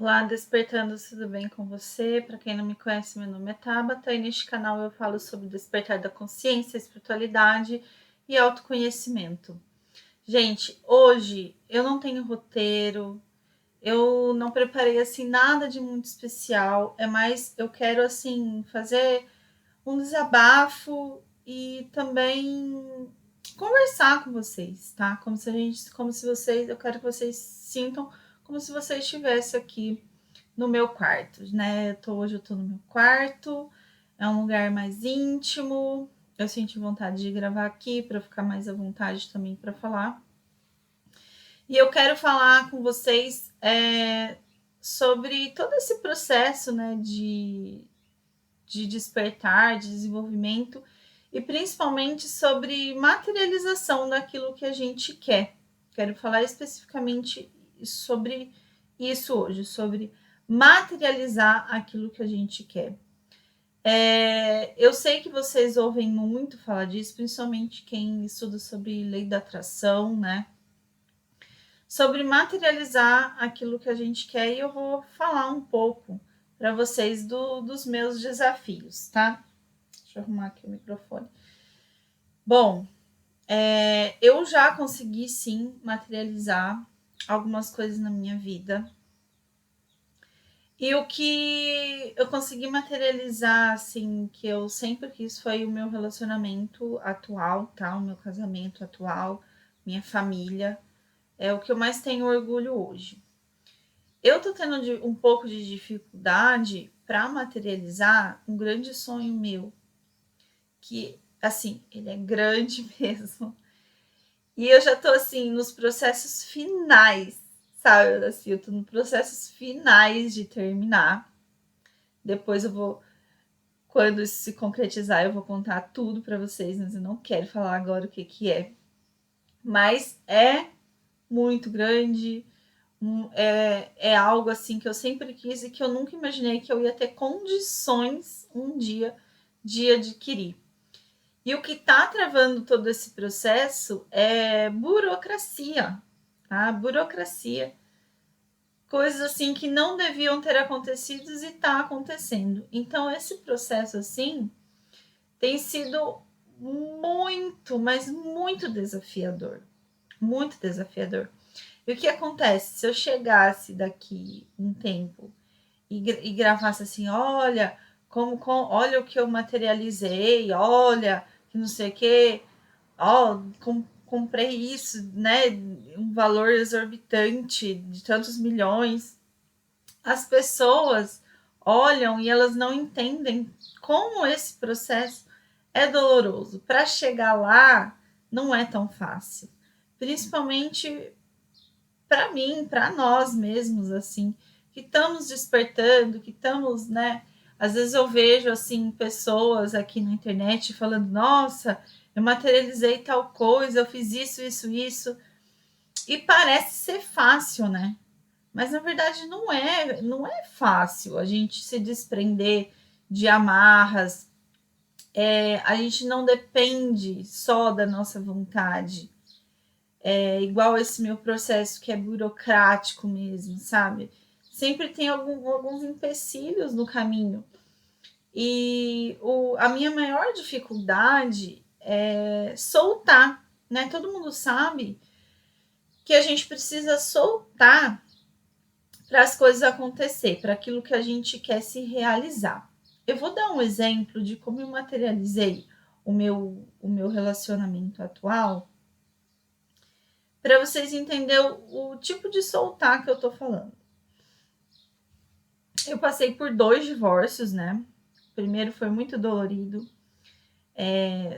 Olá, despertando, tudo bem com você? Para quem não me conhece, meu nome é Tabata e neste canal eu falo sobre despertar da consciência, espiritualidade e autoconhecimento. Gente, hoje eu não tenho roteiro, eu não preparei assim nada de muito especial, é mais eu quero assim fazer um desabafo e também conversar com vocês, tá? Eu quero que vocês sintam como se vocês estivessem aqui no meu quarto, né? Hoje eu tô no meu quarto, é um lugar mais íntimo. Eu senti vontade de gravar aqui para ficar mais à vontade também para falar. E eu quero falar com vocês sobre todo esse processo, né, de despertar, de desenvolvimento e principalmente sobre materialização daquilo que a gente quer. Quero falar especificamente sobre isso hoje, sobre materializar aquilo que a gente quer. Eu sei que vocês ouvem muito falar disso, principalmente quem estuda sobre lei da atração, né? Sobre materializar aquilo que a gente quer, e eu vou falar um pouco para vocês dos meus desafios, tá? Deixa eu arrumar aqui o microfone. Bom, eu já consegui sim materializar algumas coisas na minha vida. E o que eu consegui materializar, assim, que eu sempre quis foi o meu relacionamento atual, tá? O meu casamento atual, minha família. É o que eu mais tenho orgulho hoje. Eu tô tendo um pouco de dificuldade para materializar um grande sonho meu, que, assim, ele é grande mesmo. E eu já tô, assim, nos processos finais, sabe? Assim, eu tô nos processos finais de terminar. Depois eu vou, quando isso se concretizar, eu vou contar tudo para vocês, mas eu não quero falar agora o que é. Mas é muito grande, é algo, assim, que eu sempre quis e que eu nunca imaginei que eu ia ter condições um dia de adquirir. E o que está travando todo esse processo é burocracia, tá? Burocracia. Coisas assim que não deviam ter acontecido e está acontecendo. Então, esse processo, assim, tem sido muito, mas muito desafiador. Muito desafiador. E o que acontece? Se eu chegasse daqui um tempo e gravasse assim, olha, olha o que eu materializei, olha, que não sei o quê, ó, comprei isso, né? Um valor exorbitante de tantos milhões. As pessoas olham e elas não entendem como esse processo é doloroso. Para chegar lá, não é tão fácil. Principalmente para mim, para nós mesmos, assim, que estamos despertando, que estamos, né? Às vezes eu vejo, assim, pessoas aqui na internet falando, nossa, eu materializei tal coisa, eu fiz isso, isso, isso. E parece ser fácil, né? Mas na verdade não é fácil a gente se desprender de amarras. A gente não depende só da nossa vontade. É igual esse meu processo que é burocrático mesmo, sabe? Sempre tem alguns empecilhos no caminho. E a minha maior dificuldade é soltar, né? Todo mundo sabe que a gente precisa soltar para as coisas acontecer, para aquilo que a gente quer se realizar. Eu vou dar um exemplo de como eu materializei o meu relacionamento atual, para vocês entenderem o tipo de soltar que eu tô falando. Eu passei por 2 divórcios, né? O primeiro foi muito dolorido,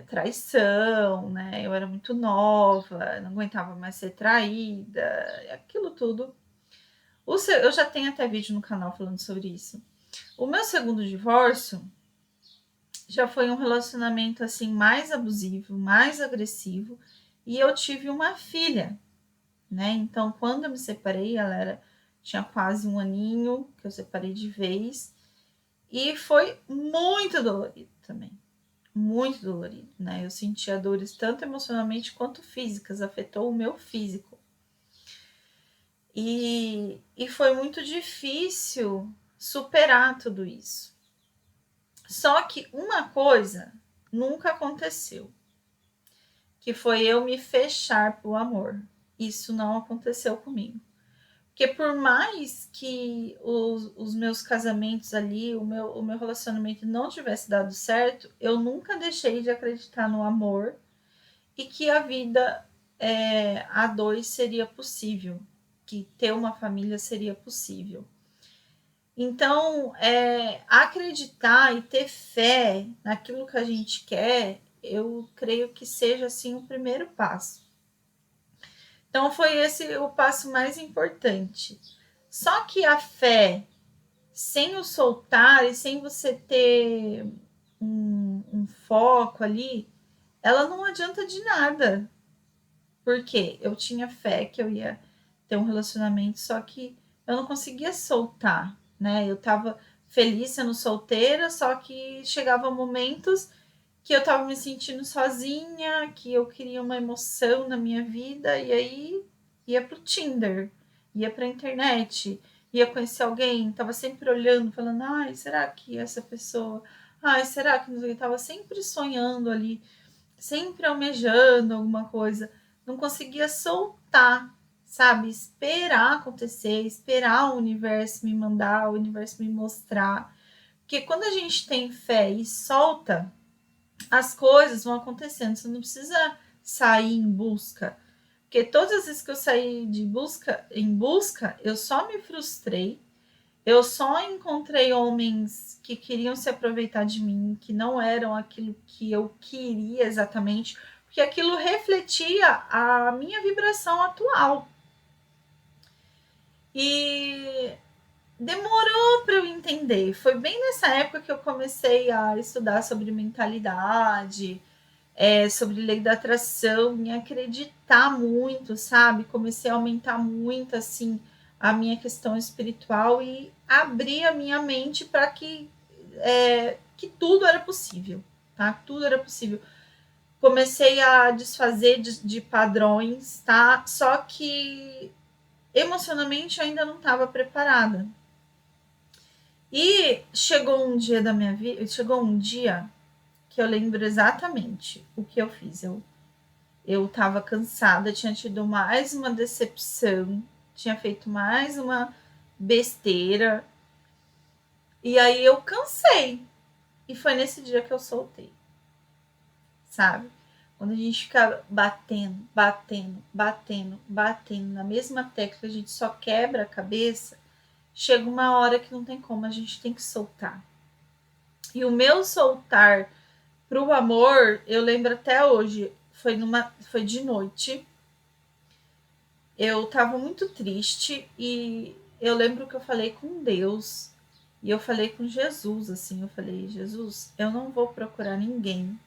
traição, né? Eu era muito nova, não aguentava mais ser traída, aquilo tudo. Eu já tenho até vídeo no canal falando sobre isso. O meu segundo divórcio já foi um relacionamento assim mais abusivo, mais agressivo, e eu tive uma filha, né? Então, quando eu me separei, tinha quase 1 aninho que eu separei de vez, e foi muito dolorido também, muito dolorido, né? Eu sentia dores tanto emocionalmente quanto físicas, afetou o meu físico. E foi muito difícil superar tudo isso. Só que uma coisa nunca aconteceu, que foi eu me fechar para o amor. Isso não aconteceu comigo. Porque por mais que os meus casamentos ali, o meu relacionamento não tivesse dado certo, eu nunca deixei de acreditar no amor e que a vida a dois seria possível, que ter uma família seria possível. Então, acreditar e ter fé naquilo que a gente quer, eu creio que seja assim o primeiro passo. Então, foi esse o passo mais importante. Só que a fé, sem o soltar e sem você ter um foco ali, ela não adianta de nada. Porque eu tinha fé que eu ia ter um relacionamento, só que eu não conseguia soltar, né? Eu tava feliz sendo solteira, só que chegava momentos que eu tava me sentindo sozinha, que eu queria uma emoção na minha vida, e aí ia pro Tinder, ia pra internet, ia conhecer alguém, tava sempre olhando, falando, ai, será que essa pessoa, ai, será que eu tava sempre sonhando ali, sempre almejando alguma coisa, não conseguia soltar, sabe? Esperar acontecer, esperar o universo me mandar, o universo me mostrar. Porque quando a gente tem fé e solta, as coisas vão acontecendo. Você não precisa sair em busca. Porque todas as vezes que eu saí de busca em busca, eu só me frustrei. Eu só encontrei homens que queriam se aproveitar de mim, que não eram aquilo que eu queria exatamente, porque aquilo refletia a minha vibração atual. E demorou para eu entender. Foi bem nessa época que eu comecei a estudar sobre mentalidade, sobre lei da atração, em acreditar muito, sabe? Comecei a aumentar muito, assim, a minha questão espiritual e abrir a minha mente para que tudo era possível, tá? Tudo era possível. Comecei a desfazer de padrões, tá? Só que emocionalmente eu ainda não estava preparada. E chegou um dia da minha vida, chegou um dia que eu lembro exatamente o que eu fiz. Eu estava cansada, tinha tido mais uma decepção, tinha feito mais uma besteira. E aí eu cansei. E foi nesse dia que eu soltei. Sabe? Quando a gente fica batendo, batendo, batendo, batendo na mesma tecla, a gente só quebra a cabeça, chega uma hora que não tem como, a gente tem que soltar. E o meu soltar pro amor, eu lembro até hoje, foi de noite. Eu tava muito triste e eu lembro que eu falei com Deus e eu falei com Jesus, assim, eu falei, Jesus, eu não vou procurar ninguém.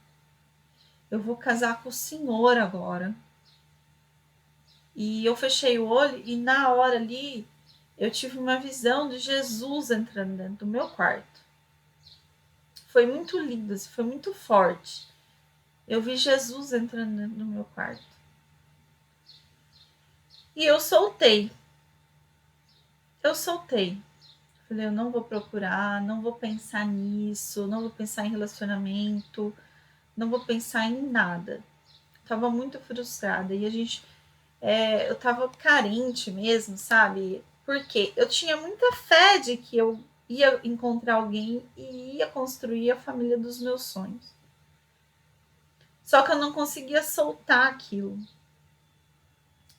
Eu vou casar com o Senhor agora. E eu fechei o olho e na hora ali eu tive uma visão de Jesus entrando dentro do meu quarto. Foi muito lindo, assim, foi muito forte. Eu vi Jesus entrando dentro do meu quarto. E eu soltei. Eu soltei. Falei, eu não vou procurar, não vou pensar nisso, não vou pensar em relacionamento, não vou pensar em nada. Tava muito frustrada e eu tava carente mesmo, sabe? Porque eu tinha muita fé de que eu ia encontrar alguém e ia construir a família dos meus sonhos. Só que eu não conseguia soltar aquilo.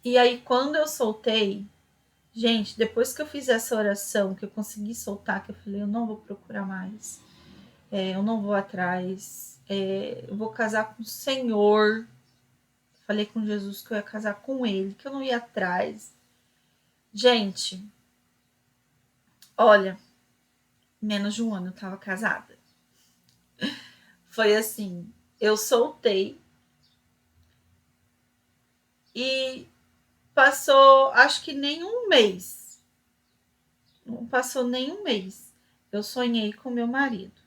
E aí, quando eu soltei, gente, depois que eu fiz essa oração, que eu consegui soltar, que eu falei, eu não vou procurar mais, eu não vou atrás, eu vou casar com o Senhor. Falei com Jesus que eu ia casar com ele, que eu não ia atrás. Gente, olha, menos de um ano eu tava casada. Foi assim, eu soltei e passou, acho que nem um mês. Não passou nem um mês. Eu sonhei com meu marido.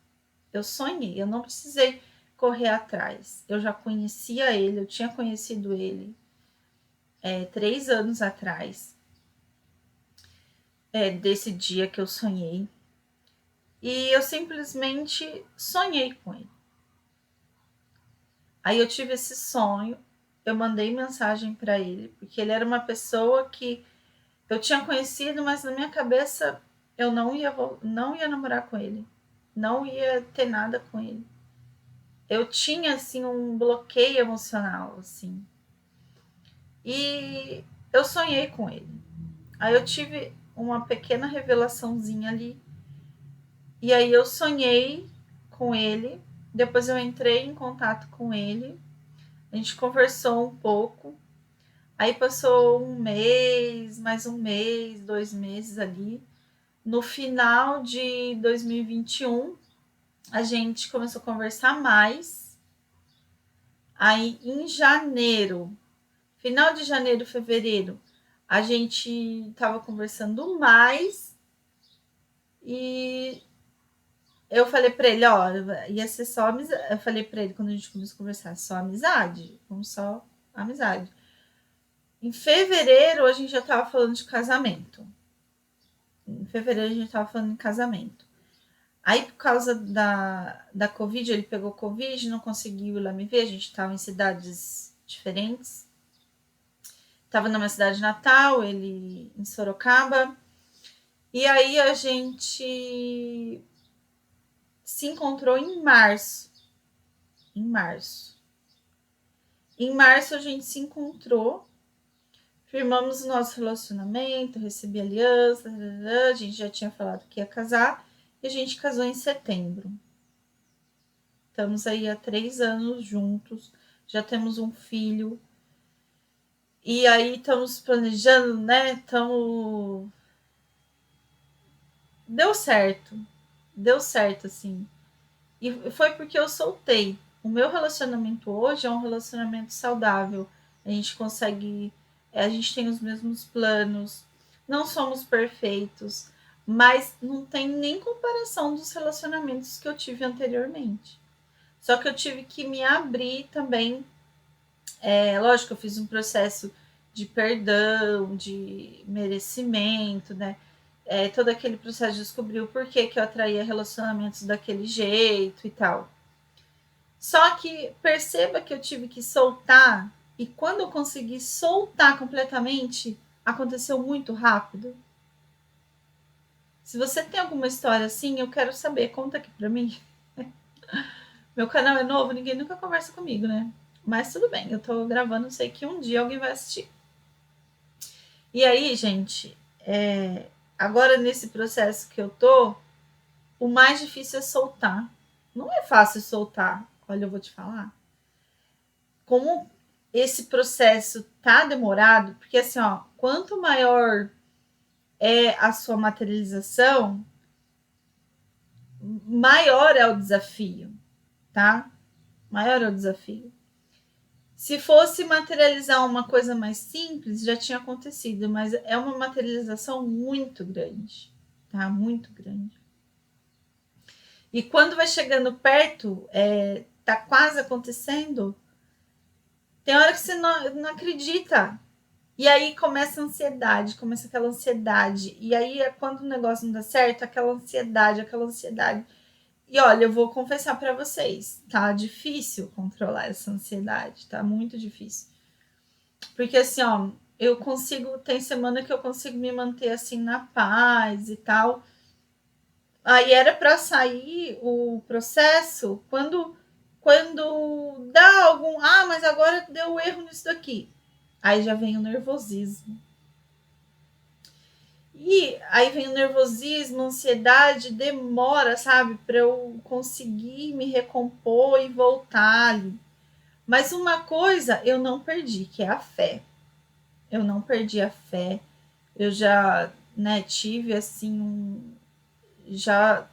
Eu sonhei, eu não precisei correr atrás. Eu já conhecia ele, eu tinha conhecido ele 3 anos atrás. desse dia que eu sonhei. E eu simplesmente sonhei com ele. Aí eu tive esse sonho, eu mandei mensagem para ele, porque ele era uma pessoa que eu tinha conhecido, mas na minha cabeça eu não ia namorar com ele, não ia ter nada com ele. Eu tinha assim um bloqueio emocional, assim. E eu sonhei com ele. Aí eu tive uma pequena revelaçãozinha ali. E aí eu sonhei com ele. Depois eu entrei em contato com ele. A gente conversou um pouco. Aí passou um mês, mais um mês, 2 meses ali. No final de 2021, a gente começou a conversar mais. Aí em janeiro, final de janeiro, fevereiro, a gente estava conversando mais e eu falei para ele, ó, ia ser só amizade. Eu falei para ele quando a gente começou a conversar, só amizade, vamos só amizade. Em fevereiro a gente já estava falando de casamento. Em fevereiro a gente estava falando de casamento. Aí, por causa da Covid, ele pegou Covid, não conseguiu ir lá me ver. A gente estava em cidades diferentes. Estava na minha cidade natal, ele em Sorocaba. E aí a gente se encontrou em março. Em março. Em março a gente se encontrou, firmamos o nosso relacionamento, recebi aliança, a gente já tinha falado que ia casar e a gente casou em setembro. Estamos aí há 3 anos juntos, já temos um filho. E aí estamos planejando, né? Deu certo, assim. E foi porque eu soltei. O meu relacionamento hoje é um relacionamento saudável. A gente consegue, a gente tem os mesmos planos, não somos perfeitos, mas não tem nem comparação dos relacionamentos que eu tive anteriormente. Só que eu tive que me abrir também. Lógico, eu fiz um processo de perdão, de merecimento, né? Todo aquele processo de descobrir o porquê que eu atraía relacionamentos daquele jeito e tal. Só que perceba que eu tive que soltar, e quando eu consegui soltar completamente, aconteceu muito rápido. Se você tem alguma história assim, eu quero saber, conta aqui pra mim. Meu canal é novo, ninguém nunca conversa comigo, né? Mas tudo bem, eu tô gravando, sei que um dia alguém vai assistir. E aí, gente, agora nesse processo que eu tô, o mais difícil é soltar. Não é fácil soltar, olha, eu vou te falar. Como esse processo tá demorado, porque assim, ó, quanto maior é a sua materialização, maior é o desafio, tá? Maior é o desafio. Se fosse materializar uma coisa mais simples, já tinha acontecido, mas é uma materialização muito grande, tá? Muito grande. E quando vai chegando perto, tá quase acontecendo, tem hora que você não acredita. E aí começa a ansiedade, começa aquela ansiedade. E aí é quando o negócio não dá certo, aquela ansiedade, aquela ansiedade. E olha, eu vou confessar para vocês, tá difícil controlar essa ansiedade, tá muito difícil. Porque assim, ó, eu consigo, tem semana que eu consigo me manter assim na paz e tal. Aí era para sair o processo quando dá algum, mas agora deu erro nisso daqui. Aí já vem o nervosismo. E aí vem o nervosismo, a ansiedade, demora, sabe, para eu conseguir me recompor e voltar ali. Mas uma coisa eu não perdi, que é a fé. Eu não perdi a fé. Eu já, né, tive assim, já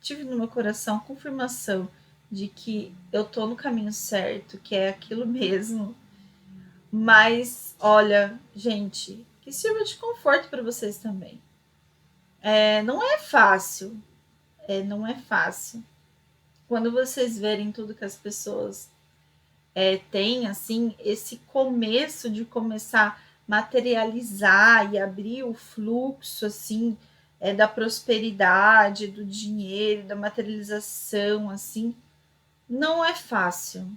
tive no meu coração a confirmação de que eu tô no caminho certo, que é aquilo mesmo. Mas, olha, gente, que sirva de conforto para vocês também. Não é fácil, não é fácil. Quando vocês verem tudo que as pessoas têm, assim, esse começo de começar materializar e abrir o fluxo, assim, da prosperidade, do dinheiro, da materialização, assim, não é fácil.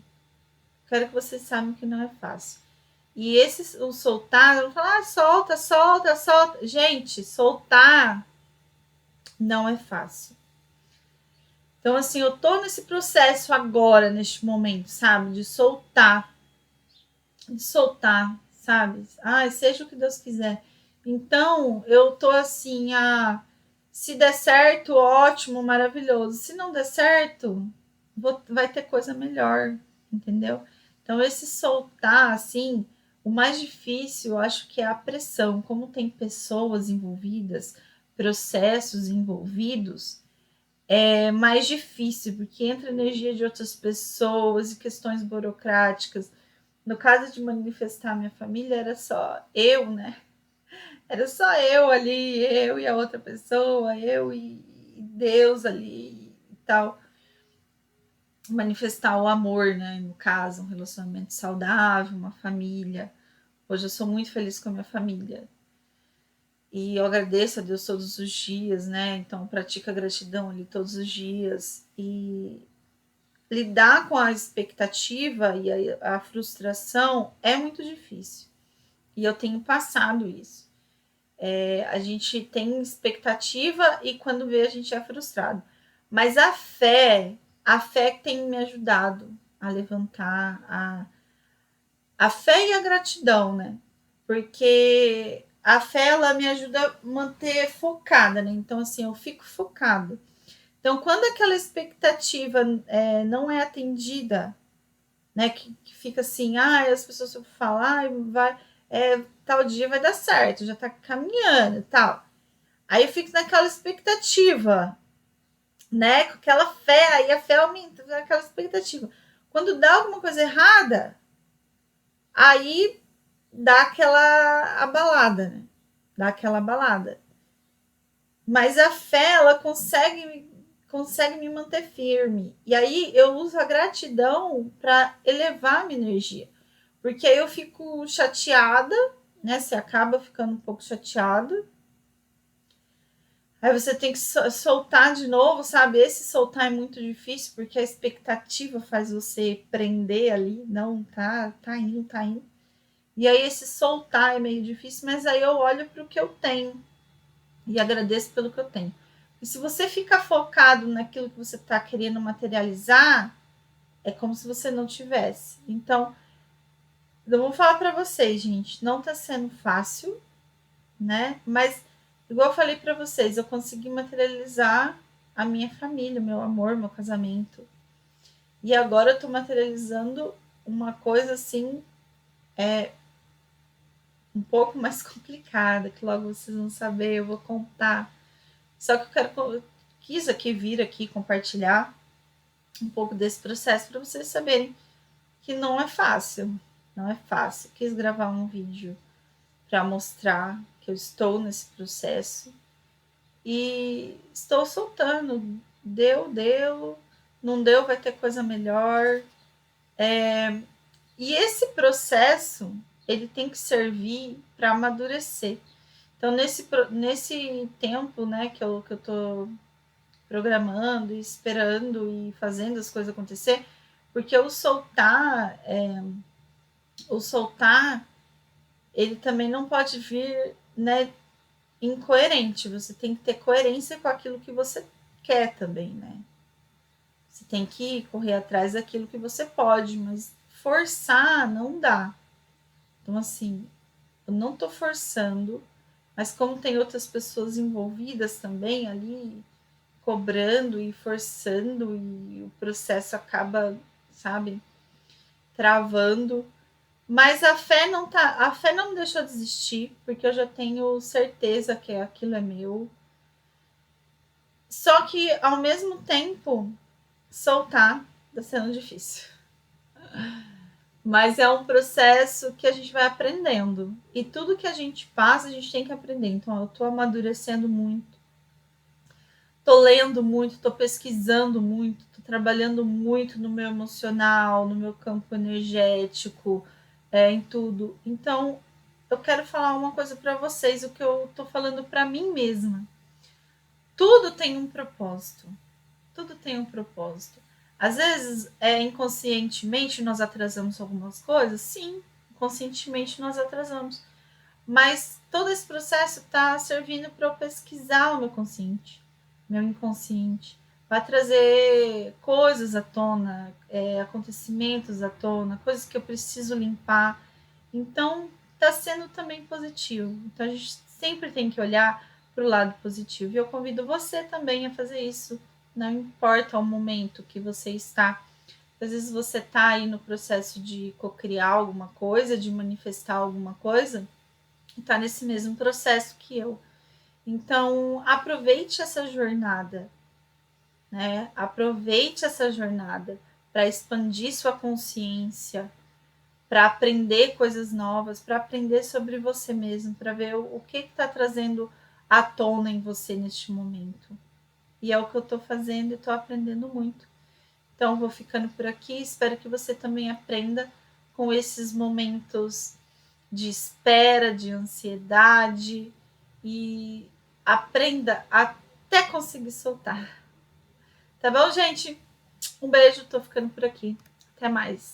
Quero que vocês saibam que não é fácil. E o soltar, eu vou falar, solta, solta, solta. Gente, soltar não é fácil. Então, assim, eu tô nesse processo agora, neste momento, sabe? De soltar, sabe? Ai, seja o que Deus quiser. Então, eu tô assim, se der certo, ótimo, maravilhoso. Se não der certo, vai ter coisa melhor, entendeu? Então, esse soltar, assim, o mais difícil, eu acho que é a pressão. Como tem pessoas envolvidas, processos envolvidos, é mais difícil, porque entra energia de outras pessoas e questões burocráticas. No caso de manifestar minha família, era só eu, né? Era só eu ali, eu e a outra pessoa, eu e Deus ali e tal. Manifestar o amor, né? No caso, um relacionamento saudável, uma família. Hoje eu sou muito feliz com a minha família. E eu agradeço a Deus todos os dias, né? Então, pratico a gratidão ali todos os dias. E lidar com a expectativa e a frustração é muito difícil. E eu tenho passado isso. A gente tem expectativa e quando vê a gente é frustrado. Mas a fé tem me ajudado a levantar a fé e a gratidão, né? Porque a fé ela me ajuda a manter focada, né? Então, assim, eu fico focada. Então, quando aquela expectativa não é atendida, né? Que fica assim, as pessoas falam, vai, tal dia vai dar certo, já tá caminhando e tal. Aí eu fico naquela expectativa, né? Com aquela fé, aí a fé aumenta, naquela expectativa. Quando dá alguma coisa errada, aí dá aquela abalada, né? Dá aquela abalada. Mas a fé, ela consegue me manter firme. E aí eu uso a gratidão para elevar a minha energia. Porque aí eu fico chateada, né? Você acaba ficando um pouco chateado. Aí você tem que soltar de novo, sabe? Esse soltar é muito difícil, porque a expectativa faz você prender ali. Não, tá indo, tá indo. E aí esse soltar é meio difícil, mas aí eu olho para o que eu tenho e agradeço pelo que eu tenho. E se você fica focado naquilo que você está querendo materializar, é como se você não tivesse. Então, eu vou falar para vocês, gente, não está sendo fácil, né? Mas, igual eu falei para vocês, eu consegui materializar a minha família, meu amor, meu casamento. E agora eu estou materializando uma coisa assim, um pouco mais complicada, que logo vocês vão saber, eu vou contar. Só que quis vir aqui compartilhar um pouco desse processo para vocês saberem que não é fácil, não é fácil. Quis gravar um vídeo para mostrar que eu estou nesse processo e estou soltando. Deu, não deu, vai ter coisa melhor. E esse processo ele tem que servir para amadurecer. Então, nesse tempo, né, que eu tô programando, e esperando e fazendo as coisas acontecer, porque o soltar, ele também não pode vir, né, incoerente. Você tem que ter coerência com aquilo que você quer também, né? Você tem que correr atrás daquilo que você pode, mas forçar não dá. Então, assim, eu não tô forçando, mas como tem outras pessoas envolvidas também ali, cobrando e forçando, e o processo acaba, sabe, travando. Mas a fé não me deixou desistir, porque eu já tenho certeza que aquilo é meu. Só que, ao mesmo tempo, soltar está sendo difícil. Mas é um processo que a gente vai aprendendo. E tudo que a gente passa, a gente tem que aprender. Então, eu estou amadurecendo muito. Estou lendo muito, estou pesquisando muito, estou trabalhando muito no meu emocional, no meu campo energético, em tudo. Então, eu quero falar uma coisa para vocês, o que eu tô falando para mim mesma. Tudo tem um propósito. Tudo tem um propósito. Às vezes, inconscientemente, nós atrasamos algumas coisas. Sim, conscientemente nós atrasamos. Mas todo esse processo está servindo para eu pesquisar o meu consciente, meu inconsciente. Vai trazer coisas à tona, acontecimentos à tona, coisas que eu preciso limpar. Então, está sendo também positivo. Então, a gente sempre tem que olhar para o lado positivo. E eu convido você também a fazer isso. Não importa o momento que você está. Às vezes você está aí no processo de cocriar alguma coisa, de manifestar alguma coisa, está nesse mesmo processo que eu. Então, aproveite essa jornada, né? Aproveite essa jornada para expandir sua consciência, para aprender coisas novas, para aprender sobre você mesmo, para ver o que está trazendo à tona em você neste momento. E é o que eu estou fazendo e estou aprendendo muito. Então, vou ficando por aqui. Espero que você também aprenda com esses momentos de espera, de ansiedade e aprenda até conseguir soltar. Tá bom, gente? Um beijo, tô ficando por aqui. Até mais.